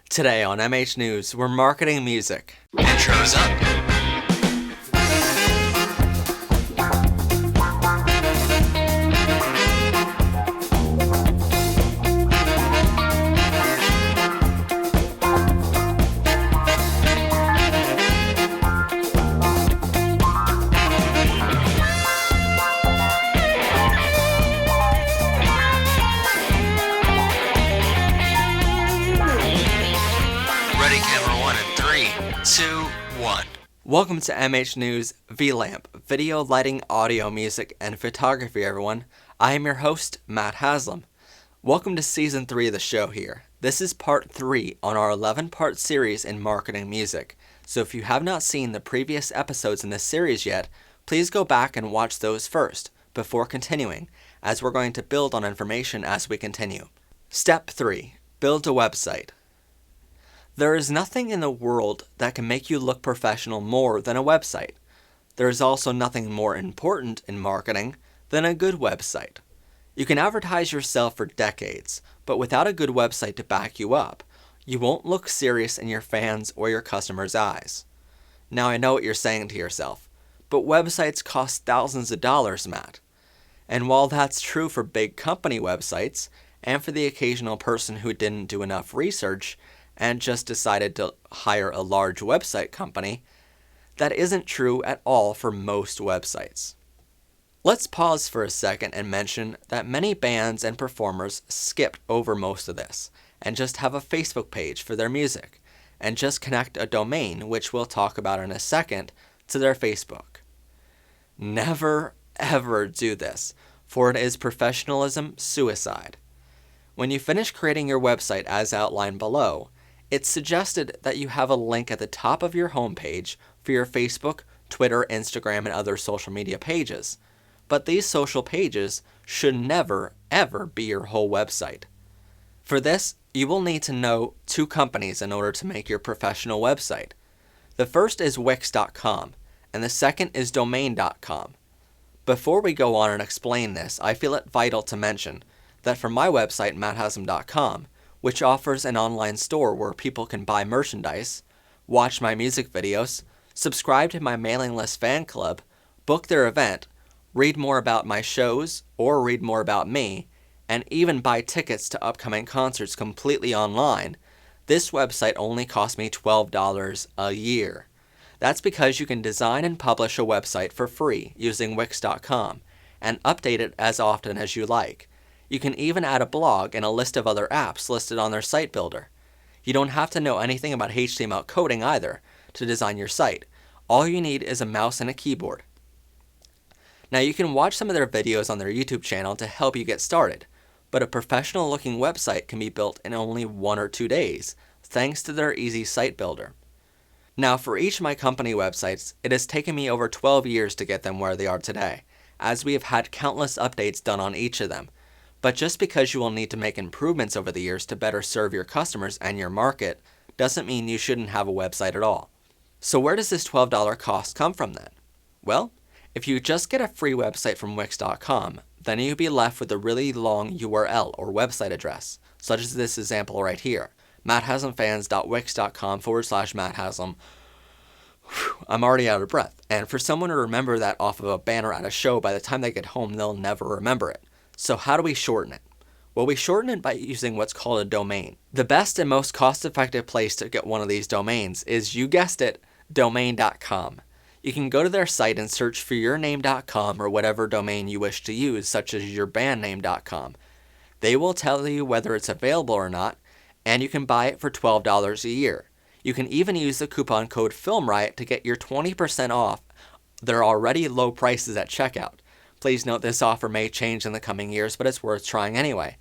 Today on MH News, we're marketing music. Intro's up. Ready, camera one in 3, 2, 1. Welcome to MH News VLAMP, video, lighting, audio, music, and photography, everyone. I am your host, Matt Haslam. Welcome to Season 3 of the show here. This is Part 3 on our 11-part series in marketing music. So if you have not seen the previous episodes in this series yet, please go back and watch those first, before continuing, as we're going to build on information as we continue. Step 3. Build a website. There is nothing in the world that can make you look professional more than a website. There is also nothing more important in marketing than a good website. You can advertise yourself for decades, but without a good website to back you up, you won't look serious in your fans' or your customers' eyes. Now I know what you're saying to yourself, but websites cost thousands of dollars, Matt. And while that's true for big company websites, and for the occasional person who didn't do enough research, and just decided to hire a large website company, that isn't true at all for most websites. Let's pause for a second and mention that many bands and performers skipped over most of this, and just have a Facebook page for their music, and just connect a domain, which we'll talk about in a second, to their Facebook. Never, ever do this, for it is professionalism suicide. When you finish creating your website as outlined below, it's suggested that you have a link at the top of your homepage for your Facebook, Twitter, Instagram, and other social media pages. But these social pages should never, ever be your whole website. For this, you will need to know two companies in order to make your professional website. The first is Wix.com, and the second is Domaincom. Before we go on and explain this, I feel it vital to mention that for my website, matthaslam.com, which offers an online store where people can buy merchandise, watch my music videos, subscribe to my mailing list fan club, book their event, read more about my shows or read more about me, and even buy tickets to upcoming concerts completely online, this website only cost me $12 a year. That's because you can design and publish a website for free using Wix.com and update it as often as you like. You can even add a blog and a list of other apps listed on their site builder. You don't have to know anything about HTML coding either to design your site. All you need is a mouse and a keyboard. Now you can watch some of their videos on their YouTube channel to help you get started, but a professional looking website can be built in only 1 or 2 days, thanks to their easy site builder. Now for each of my company websites, it has taken me over 12 years to get them where they are today, as we have had countless updates done on each of them. But just because you will need to make improvements over the years to better serve your customers and your market doesn't mean you shouldn't have a website at all. So where does this $12 cost come from then? Well, if you just get a free website from Wix.com, then you'll be left with a really long URL or website address, such as this example right here, matthaslamfans.wix.com/matthaslam. I'm already out of breath, and for someone to remember that off of a banner at a show, by the time they get home, they'll never remember it. So how do we shorten it? Well, we shorten it by using what's called a domain. The best and most cost-effective place to get one of these domains is, you guessed it, domain.com. You can go to their site and search for yourname.com or whatever domain you wish to use, such as yourbandname.com. They will tell you whether it's available or not, and you can buy it for $12 a year. You can even use the coupon code FilmRiot to get your 20% off their already low prices at checkout. Please note this offer may change in the coming years, but it's worth trying anyway.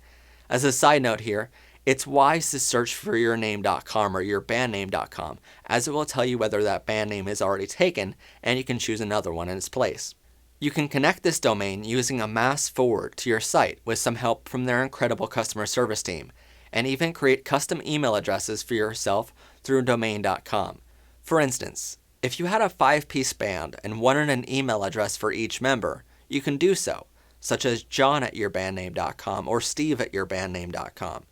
As a side note here, it's wise to search for yourname.com or yourbandname.com, as it will tell you whether that band name is already taken, and you can choose another one in its place. You can connect this domain using a mass forward to your site with some help from their incredible customer service team, and even create custom email addresses for yourself through domain.com. For instance, if you had a 5-piece band and wanted an email address for each member, you can do so, such as john@yourbandname.com or steve@yourbandname.com.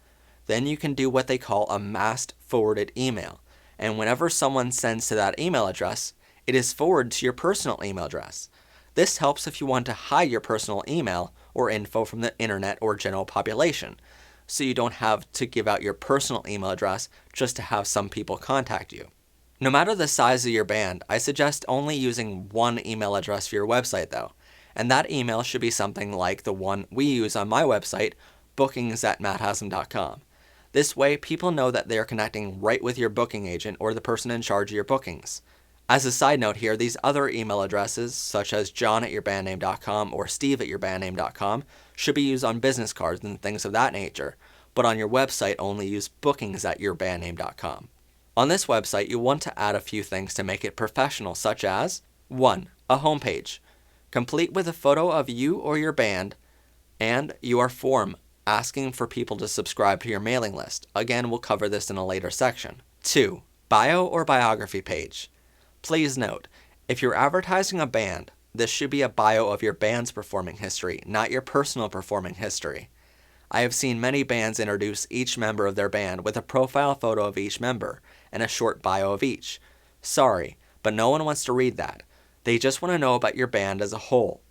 Then you can do what they call a masked forwarded email. And whenever someone sends to that email address, it is forwarded to your personal email address. This helps if you want to hide your personal email or info from the internet or general population, so you don't have to give out your personal email address just to have some people contact you. No matter the size of your band, I suggest only using one email address for your website though, and that email should be something like the one we use on my website, bookings@matthaslam.com. This way, people know that they are connecting right with your booking agent or the person in charge of your bookings. As a side note here, these other email addresses, such as john@yourbandname.com or steve@yourbandname.com, should be used on business cards and things of that nature, but on your website only use bookings@yourbandname.com. On this website, you want to add a few things to make it professional, such as 1. A homepage, complete with a photo of you or your band, and your form asking for people to subscribe to your mailing list. Again, we'll cover this in a later section. 2. Bio or biography page. Please note, if you're advertising a band, this should be a bio of your band's performing history, not your personal performing history. I have seen many bands introduce each member of their band with a profile photo of each member and a short bio of each. Sorry, but no one wants to read that. They just want to know about your band as a whole.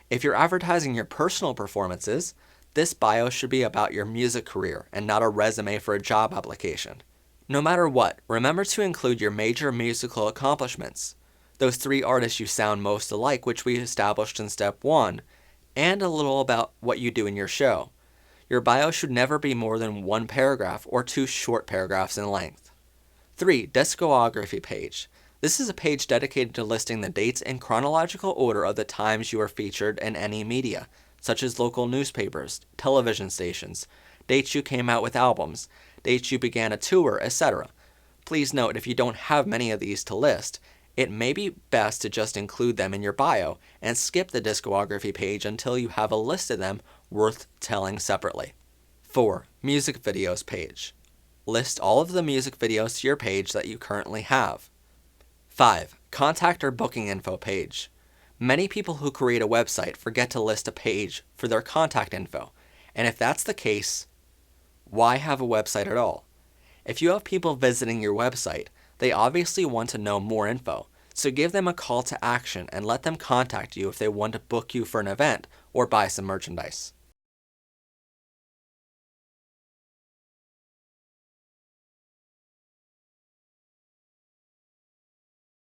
If you're advertising your personal performances, this bio should be about your music career and not a resume for a job application. No matter what, remember to include your major musical accomplishments, those 3 artists you sound most alike, which we established in step 1, and a little about what you do in your show. Your bio should never be more than 1 paragraph or 2 short paragraphs in length. 3. Discography page. This is a page dedicated to listing the dates in chronological order of the times you are featured in any media, such as local newspapers, television stations, dates you came out with albums, dates you began a tour, etc. Please note, if you don't have many of these to list, it may be best to just include them in your bio and skip the discography page until you have a list of them worth telling separately. 4. Music videos page. List all of the music videos to your page that you currently have. 5. Contact or booking info page. Many people who create a website forget to list a page for their contact info, and if that's the case, why have a website at all? If you have people visiting your website, they obviously want to know more info, so give them a call to action and let them contact you if they want to book you for an event or buy some merchandise.